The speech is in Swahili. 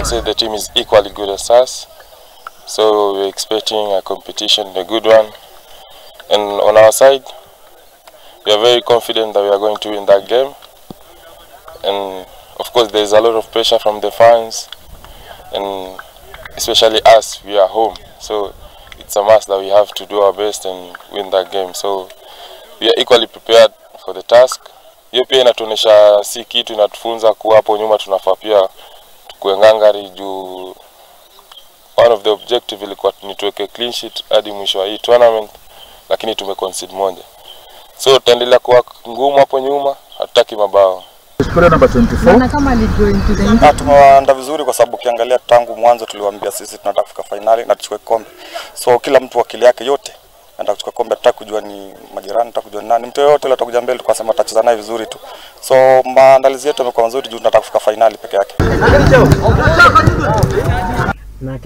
can say the team is equally good as us. So we're expecting a competition, a good one. And on our side, we are very confident that we are going to win that game. And of course, there's a lot of pressure from the fans, and especially us, we are home. So it's a must that we have to do our best and win that game. So we are equally prepared for the task. Hiyo pia inatuonesha si kitu, inatufunza kuwa hapo nyuma tunafaa pia kuengangari juu. One of the objective ilikuwa ni tuweke clean sheet hadi mwisho wa hii tournament, lakini tumeconcede moja. So tutaendelea kuwa ngumu hapo nyuma, hatutaki mabao. Number 24. Na kama alijoin to the tumewaandaa vizuri kwa sababu ukiangalia tangu mwanzo tuliwaambia sisi tunataka kufika finali na tuchukue kombe. So kila mtu akili yake yote anataka kuchukua kombe, tutaka kujua ni majirani, tutaka kujua nani, mtu yote yule atakuja mbele tukasema tutacheza naye vizuri tu. So maandalizi yetu yamekuwa mazuri juu tunataka kufika finali peke yake. Na